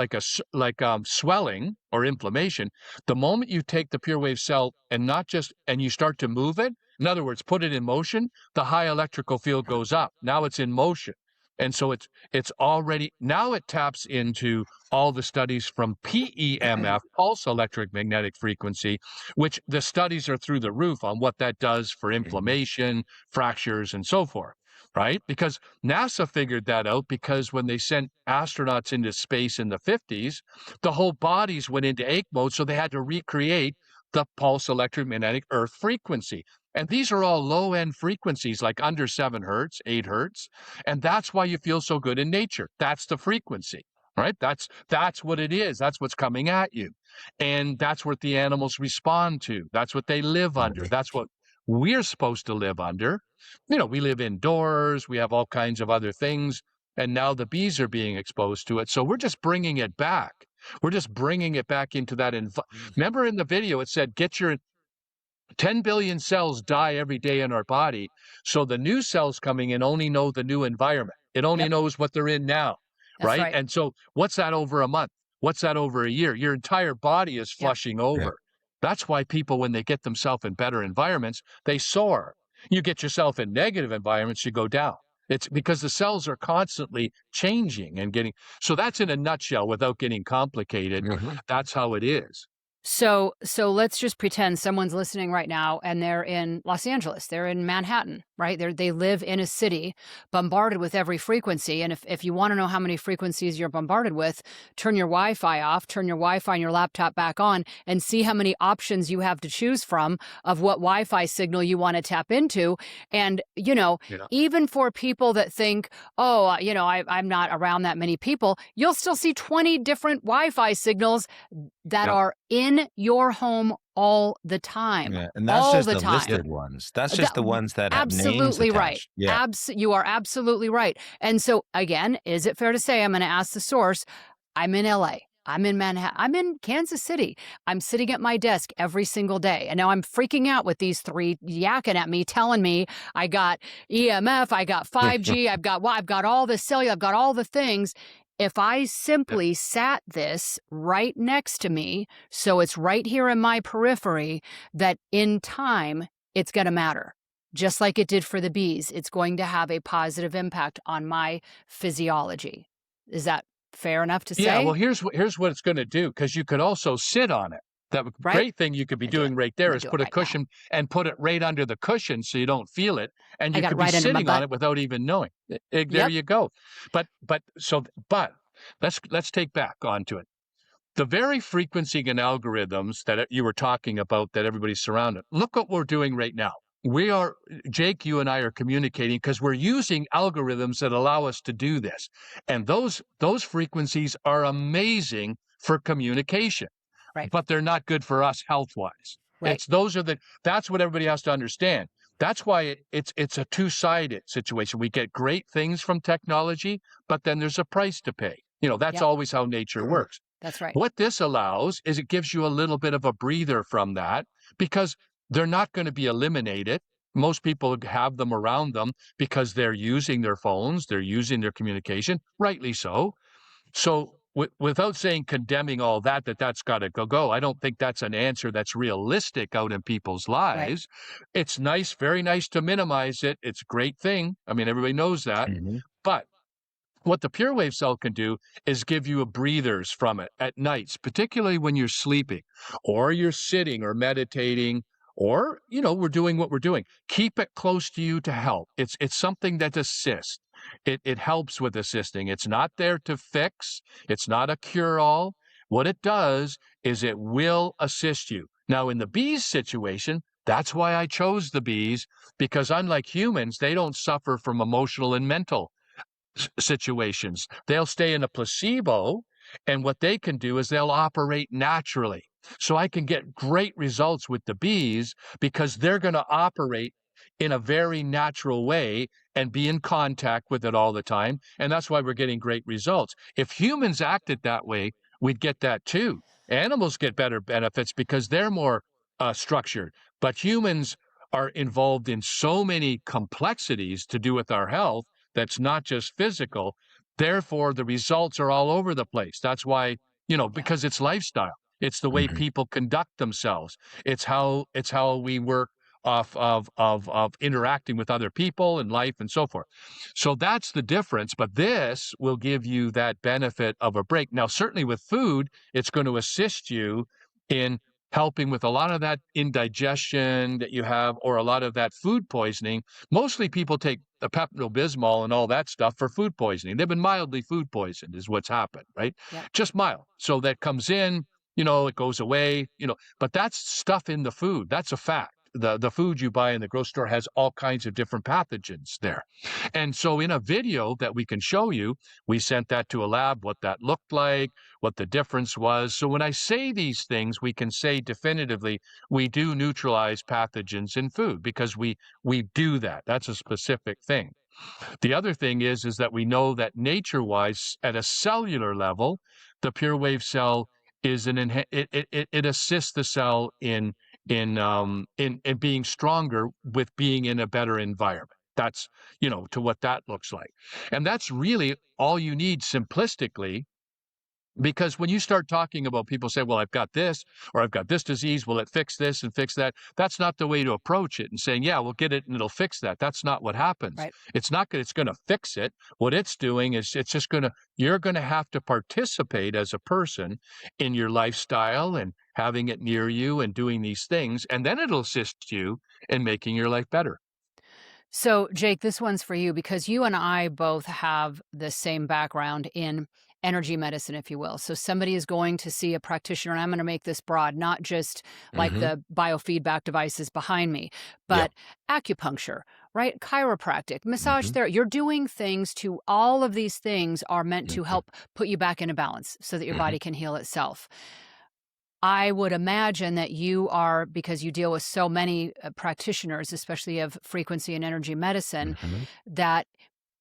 swelling or inflammation, the moment you take the PureWave Cell and you start to move it, in other words, put it in motion, the high electrical field goes up. Now it's in motion. And so it's already, now it taps into all the studies from PEMF, pulse electric magnetic frequency, which the studies are through the roof on what that does for inflammation, fractures, and so forth, right? Because NASA figured that out, because when they sent astronauts into space in the 50s, the whole bodies went into ache mode, so they had to recreate the pulse electromagnetic earth frequency. And these are all low-end frequencies, like under 7 hertz, 8 hertz. And that's why you feel so good in nature. That's the frequency, right? That's what it is. That's what's coming at you. And that's what the animals respond to. That's what they live under. That's what we're supposed to live under. We live indoors. We have all kinds of other things. And now the bees are being exposed to it. So we're just bringing it back. We're just bringing it back into that. Remember in the video, it said, get your 10 billion cells die every day in our body. So the new cells coming in only know the new environment. It only knows what they're in now, right? And so what's that over a month? What's that over a year? Your entire body is flushing over. Yeah. That's why people, when they get themselves in better environments, they soar. You get yourself in negative environments, you go down. It's because the cells are constantly changing and getting. So that's in a nutshell, without getting complicated. That's how it is. So let's just pretend someone's listening right now and they're in Los Angeles, they're in Manhattan, right? They live in a city bombarded with every frequency. And if you want to know how many frequencies you're bombarded with, turn your Wi-Fi off, turn your Wi-Fi on your laptop back on, and see how many options you have to choose from of what Wi-Fi signal you want to tap into. And, even for people that think, I'm not around that many people, you'll still see 20 different Wi-Fi signals that are in your home all the time. Yeah, and that's just the listed ones. That's just the ones that have names attached. Right. Yeah. You are absolutely right. And so, again, is it fair to say, I'm going to ask the source, I'm in LA. I'm in Manhattan. I'm in Kansas City. I'm sitting at my desk every single day. And now I'm freaking out with these three yakking at me, telling me I got EMF, I got 5G, I've got all the cellular, I've got all the things. If I simply sat this right next to me, so it's right here in my periphery, that in time, it's going to matter. Just like it did for the bees, it's going to have a positive impact on my physiology. Is that fair enough to say? Yeah, well, here's what it's going to do, because you could also sit on it. The Right? great thing you could be doing right there is put a right now. cushion and put it right under the cushion so you don't feel it, and I you got could it be right under my sitting on butt. it without even knowing. There Yep. you go. But let's take back onto it. The very frequency and algorithms that you were talking about that everybody's surrounded. Look what we're doing right now. We are, Jake, you and I are communicating because we're using algorithms that allow us to do this. And those frequencies are amazing for communication, Right. but they're not good for us health-wise. Right. That's what everybody has to understand. That's why it's a two-sided situation. We get great things from technology, but then there's a price to pay. That's always how nature works. That's right. What this allows is it gives you a little bit of a breather from that, because they're not going to be eliminated. Most people have them around them because they're using their phones, they're using their communication, rightly so. So without saying condemning all that's got to go, I don't think that's an answer that's realistic out in people's lives. Right. It's nice, very nice to minimize it. It's a great thing. I mean, everybody knows that. Mm-hmm. But what the PureWave Cell can do is give you a breathers from it at nights, particularly when you're sleeping or you're sitting or meditating, or, we're doing what we're doing. Keep it close to you to help. It's something that assists. It helps with assisting. It's not there to fix. It's not a cure-all. What it does is it will assist you. Now, in the bees situation, that's why I chose the bees, because unlike humans, they don't suffer from emotional and mental situations. They'll stay in a placebo, and what they can do is they'll operate naturally. So I can get great results with the bees because they're going to operate in a very natural way and be in contact with it all the time. And that's why we're getting great results. If humans acted that way, we'd get that too. Animals get better benefits because they're more structured, but humans are involved in so many complexities to do with our health that's not just physical. Therefore, the results are all over the place. That's why, because it's lifestyle. It's the way people conduct themselves. It's how we work off of interacting with other people and life and so forth. So that's the difference. But this will give you that benefit of a break. Now, certainly with food, it's going to assist you in helping with a lot of that indigestion that you have, or a lot of that food poisoning. Mostly people take the Pepto-Bismol and all that stuff for food poisoning. They've been mildly food poisoned is what's happened, right? Yep. Just mild. So that comes in, it goes away, but that's stuff in the food. That's a fact. The food you buy in the grocery store has all kinds of different pathogens there. And so in a video that we can show you, we sent that to a lab, what that looked like, what the difference was. So when I say these things, we can say definitively, we do neutralize pathogens in food because we do that. That's a specific thing. The other thing is that we know that nature-wise, at a cellular level, the PureWave cell is it assists the cell in being stronger with being in a better environment. That's, to what that looks like. And that's really all you need simplistically. Because when you start talking about, people say, well, I've got this, or I've got this disease, will it fix this and fix that? That's not the way to approach it and saying, yeah, we'll get it and it'll fix that. That's not what happens. Right. It's not going to fix it. What it's doing is you're going to have to participate as a person in your lifestyle and having it near you and doing these things. And then it'll assist you in making your life better. So, Jake, this one's for you because you and I both have the same background in energy medicine, if you will. So somebody is going to see a practitioner, and I'm going to make this broad, not just like the biofeedback devices behind me, but acupuncture, right? Chiropractic, massage therapy. You're doing things to, all of these things are meant to help put you back into balance so that your body can heal itself. I would imagine that you are, because you deal with so many practitioners, especially of frequency and energy medicine, that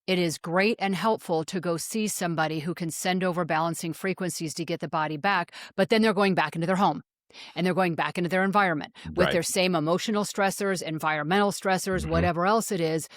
it is great and helpful to go see somebody who can send over balancing frequencies to get the body back, but then they're going back into their home and they're going back into their environment with Right. their same emotional stressors, environmental stressors, Mhm. whatever else it is.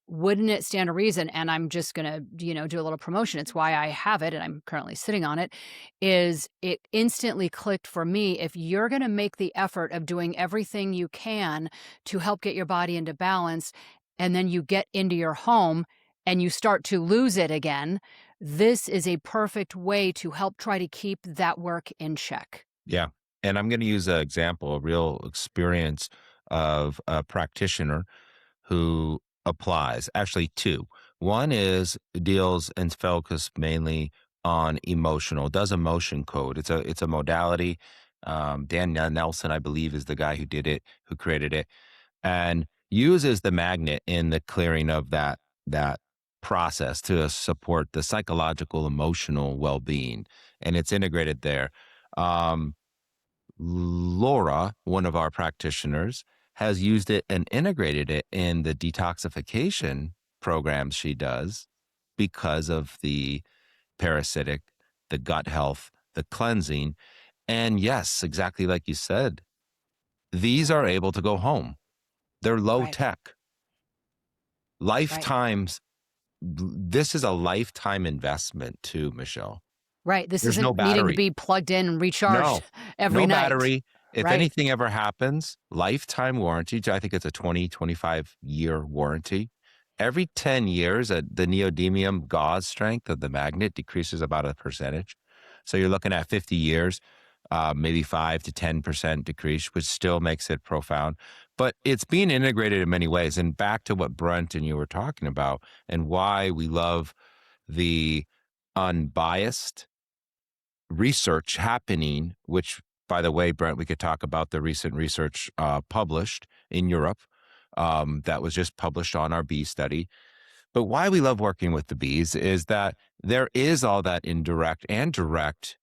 Wouldn't it stand a reason? And I'm just going to, do a little promotion. It's why I have it and I'm currently sitting on it. Is it instantly clicked for me. If you're going to make the effort of doing everything you can to help get your body into balance, and then you get into your home and you start to lose it again, this is a perfect way to help try to keep that work in check. Yeah. And I'm going to use an example, a real experience of a practitioner who applies, actually two. One is deals and focus mainly on emotional, does emotion code. It's a modality. Dan Nelson, I believe, is the guy who did it, who created it, and uses the magnet in the clearing of that process to support the psychological, emotional well-being, and it's integrated there. Um, Laura, one of our practitioners, has used it and integrated it in the detoxification programs she does because of the parasitic, the gut health, the cleansing. And yes, exactly like you said, these are able to go home. They're low Right. tech. Right. Lifetimes. This is a lifetime investment too, Michelle. Right. This There's no isn't needing to battery. be plugged in and recharged No, every no night. battery. If Right. anything ever happens, lifetime warranty. I think it's a 20, 25-year warranty. Every 10 years, the neodymium gauze strength of the magnet decreases about a percentage. So you're looking at 50 years, maybe 5 to 10% decrease, which still makes it profound. But it's being integrated in many ways. And back to what Brent and you were talking about and why we love the unbiased research happening, which, by the way, Brent, we could talk about the recent research published in Europe that was just published on our bee study. But why we love working with the bees is that there is all that indirect and direct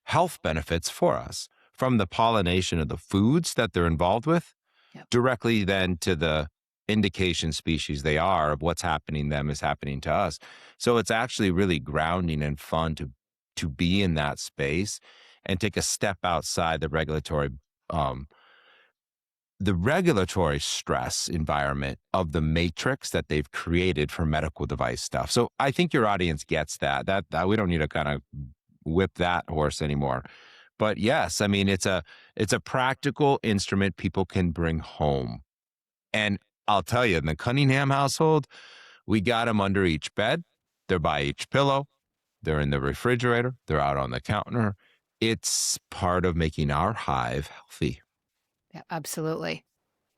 health benefits for us, from the pollination of the foods that they're involved with, Yep. directly then to the indication species they are of what's happening them is happening to us. So it's actually really grounding and fun to be in that space and take a step outside um, the regulatory stress environment of the matrix that they've created for medical device stuff. So I think your audience gets that we don't need to kind of whip that horse anymore. But yes, I mean, it's a practical instrument people can bring home. And I'll tell you, in the Cunningham household, we got them under each bed. They're by each pillow. They're in the refrigerator. They're out on the counter. It's part of making our hive healthy. Yeah, absolutely.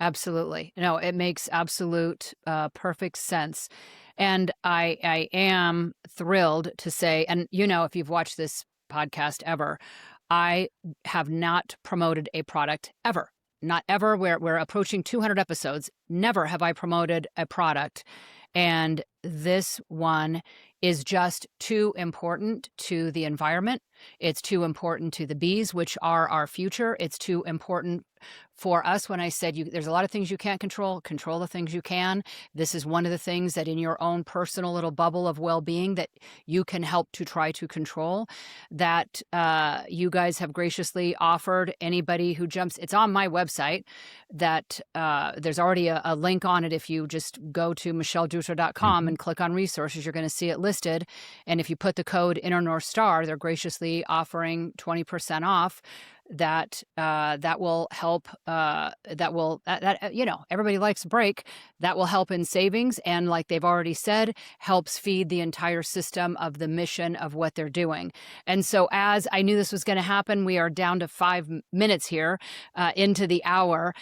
Absolutely. No, it makes absolute perfect sense. And I am thrilled to say, and if you've watched this podcast ever, I have not promoted a product ever. Not ever. We're approaching 200 episodes. Never have I promoted a product. And this one is just too important to the environment. It's too important to the bees, which are our future. It's too important for us. When I said there's a lot of things you can't control the things you can. This is one of the things that in your own personal little bubble of well-being that you can help to try to control, that you guys have graciously offered anybody who jumps. It's on my website that there's already a link on it. If you just go to michelledutro.com and click on resources, you're going to see it listed. And if you put the code Inner North Star, they're graciously offering 20% off. That will help. Everybody likes a break. That will help in savings, and like they've already said, helps feed the entire system of the mission of what they're doing. And so, as I knew this was going to happen, we are down to 5 minutes here into the hour.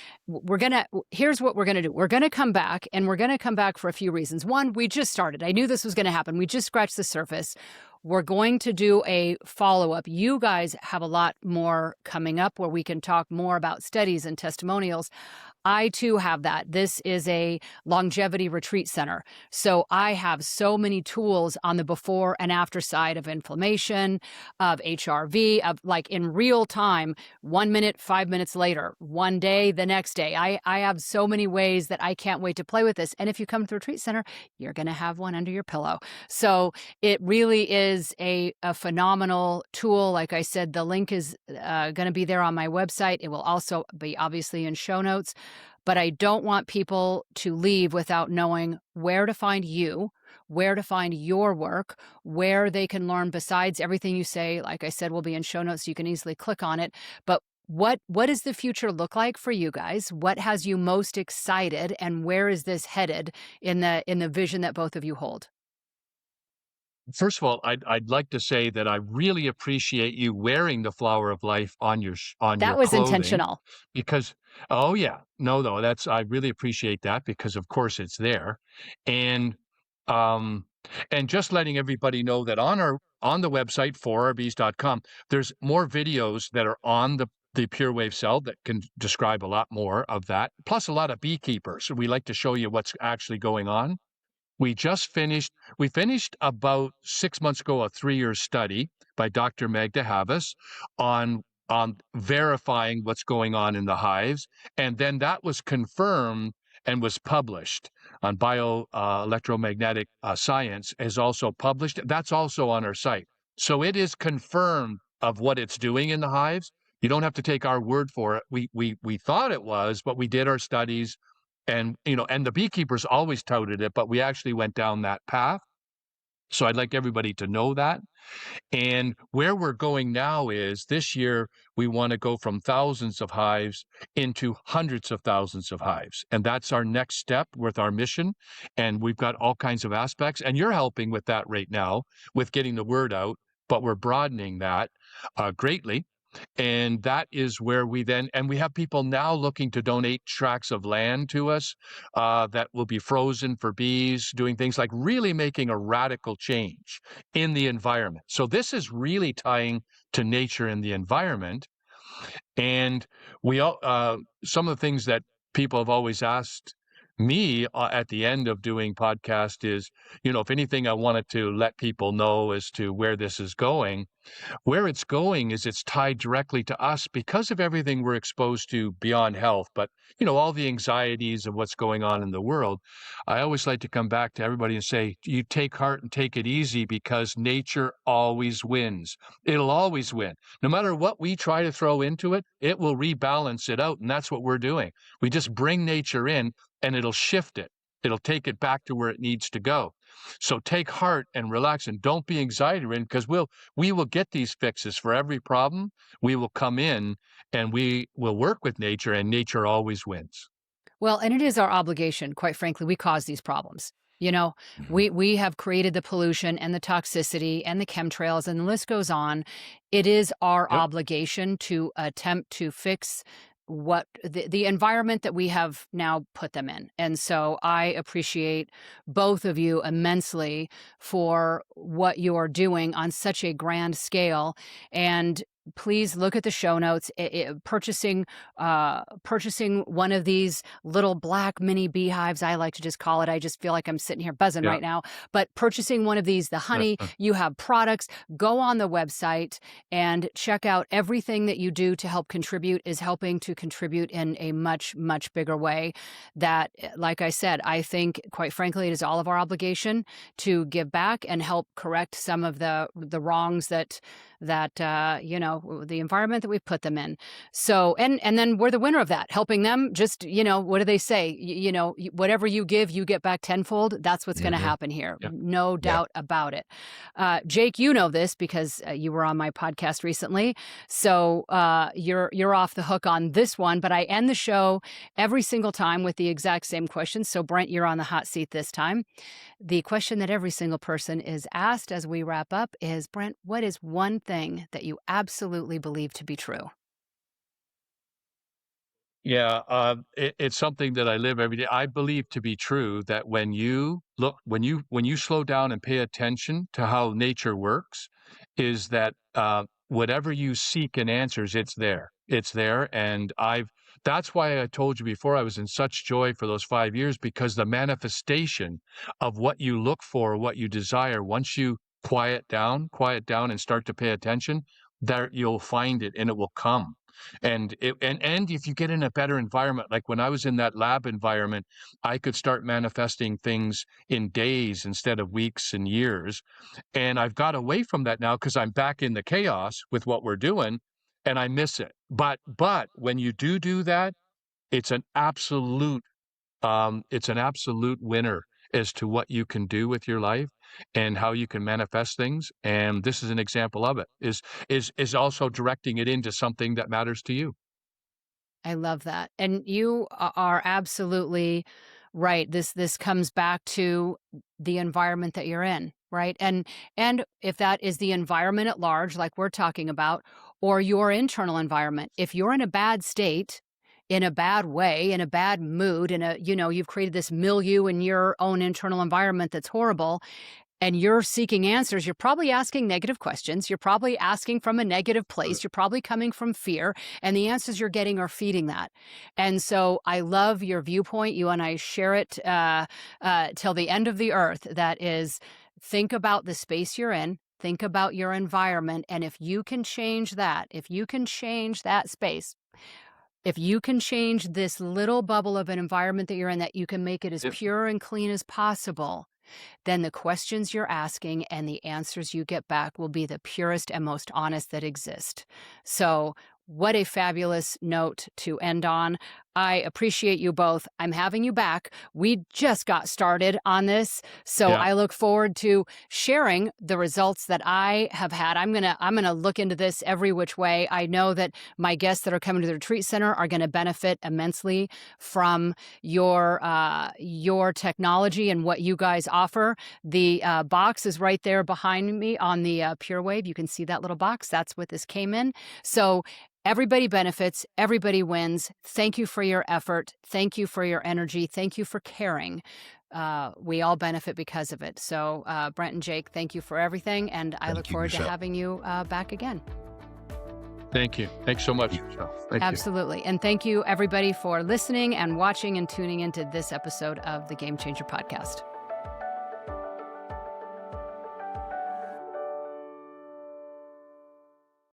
Here's what we're gonna do. We're gonna come back, and we're gonna come back for a few reasons. One, we just started. I knew this was going to happen. We just scratched the surface. We're going to do a follow-up. You guys have a lot more coming up where we can talk more about studies and testimonials. I too have that. This is a longevity retreat center. So I have so many tools on the before and after side of inflammation, of HRV, of like in real time, 1 minute, 5 minutes later, one day, the next day. I have so many ways that I can't wait to play with this. And if you come to the retreat center, you're going to have one under your pillow. So it really is a phenomenal tool. Like I said, the link is going to be there on my website. It will also be obviously in show notes. But I don't want people to leave without knowing where to find you, where to find your work, where they can learn besides everything you say. Like I said, will be in show notes, so you can easily click on it. But what does the future look like for you guys? What has you most excited, and where is this headed in the vision that both of you hold? First of all, I'd like to say that I really appreciate you wearing the flower of life on That your was clothing, intentional. because oh yeah, no, that's I really appreciate that, because of course it's there, and um and just letting everybody know that on the website forarbees.com, there's more videos that are on the PureWave Cell that can describe a lot more of that, plus a lot of beekeepers. So we like to show you what's actually going on. We finished about 6 months ago a 3-year study by Dr. Meg DeHavis on verifying what's going on in the hives, and then that was confirmed and was published on electromagnetic science, is also published. That's also on our site. So it is confirmed of what it's doing in the hives. You don't have to take our word for it. We thought it was, but we did our studies, and and the beekeepers always touted it, but we actually went down that path. So I'd like everybody to know that. And where we're going now is this year, we want to go from thousands of hives into hundreds of thousands of hives. And that's our next step with our mission. And we've got all kinds of aspects. And you're helping with that right now with getting the word out, but we're broadening that greatly. And that is where we have people now looking to donate tracts of land to us that will be frozen for bees, doing things like really making a radical change in the environment. So this is really tying to nature and the environment. And some of the things that people have always asked me at the end of doing podcast is, if anything I wanted to let people know as to where this is going. Where it's going is it's tied directly to us because of everything we're exposed to beyond health, but all the anxieties of what's going on in the world. I always like to come back to everybody and say, you take heart and take it easy, because nature always wins. It'll always win. No matter what we try to throw into it, it will rebalance it out. And that's what we're doing. We just bring nature in and it'll shift it. It'll take it back to where it needs to go. So take heart and relax, and don't be anxiety ridden, because we will get these fixes for every problem. We will come in and we will work with nature, and nature always wins. Well, and it is our obligation, quite frankly. We cause these problems. Mhm. We have created the pollution and the toxicity and the chemtrails, and the list goes on. It is our Yep. obligation to attempt to fix what the environment that we have now put them in. And so I appreciate both of you immensely for what you're doing on such a grand scale. And please look at the show notes. Purchasing one of these little black mini beehives, I like to just call it. I just feel like I'm sitting here buzzing Yeah. right now. But purchasing one of these, the honey, you have products. Go on the website and check out everything that you do to help contribute is helping to contribute in a much, much bigger way. That, like I said, I think, quite frankly, it is all of our obligation to give back and help correct some of the wrongs that the environment that we've put them in. So, and then we're the winner of that, helping them. Just, what do they say? Whatever you give, you get back tenfold. That's what's going to Mhm. happen here. Yep. No Yep. doubt about it. Jake, you know this because you were on my podcast recently. So you're off the hook on this one, but I end the show every single time with the exact same question. So Brent, you're on the hot seat this time. The question that every single person is asked as we wrap up is, Brent, what is one thing that you absolutely believe to be true? Yeah, it's something that I live every day. I believe to be true that when you slow down and pay attention to how nature works, is that whatever you seek in answers, it's there. It's there, and That's why I told you before I was in such joy for those 5 years, because the manifestation of what you look for, what you desire, once you quiet down and start to pay attention, there you'll find it and it will come. And if you get in a better environment, like when I was in that lab environment, I could start manifesting things in days instead of weeks and years. And I've got away from that now because I'm back in the chaos with what we're doing and I miss it. But when you do that, it's an absolute winner as to what you can do with your life and how you can manifest things. And this is an example of it, is also directing it into something that matters to you. I love that. And you are absolutely right. This comes back to the environment that you're in, right? And if that is the environment at large, like we're talking about, or your internal environment, if you're in a bad state, in a bad way, in a bad mood, you've created this milieu in your own internal environment that's horrible, and you're seeking answers, you're probably asking negative questions. You're probably asking from a negative place. You're probably coming from fear, and the answers you're getting are feeding that. And so I love your viewpoint. You and I share it till the end of the earth. That is, think about the space you're in. Think about your environment. And if you can change that, if you can change that space, if you can change this little bubble of an environment that you're in, that you can make it as pure and clean as possible, then the questions you're asking and the answers you get back will be the purest and most honest that exist. So what a fabulous note to end on. I appreciate you both. I'm having you back. We just got started on this, so Yeah. I look forward to sharing the results that I have had. I'm gonna look into this every which way. I know that my guests that are coming to the retreat center are going to benefit immensely from your technology and what you guys offer. The box is right there behind me on the PureWave. You can see that little box. That's what this came in. So everybody benefits, everybody wins. Thank you for your effort. Thank you for your energy. Thank you for caring. We all benefit because of it. So, Brent and Jake, thank you for everything. And I look forward to having you back again. Thank you. Thanks so much, Michelle. Thank you. Absolutely. And thank you, everybody, for listening and watching and tuning into this episode of the Game Changer Podcast.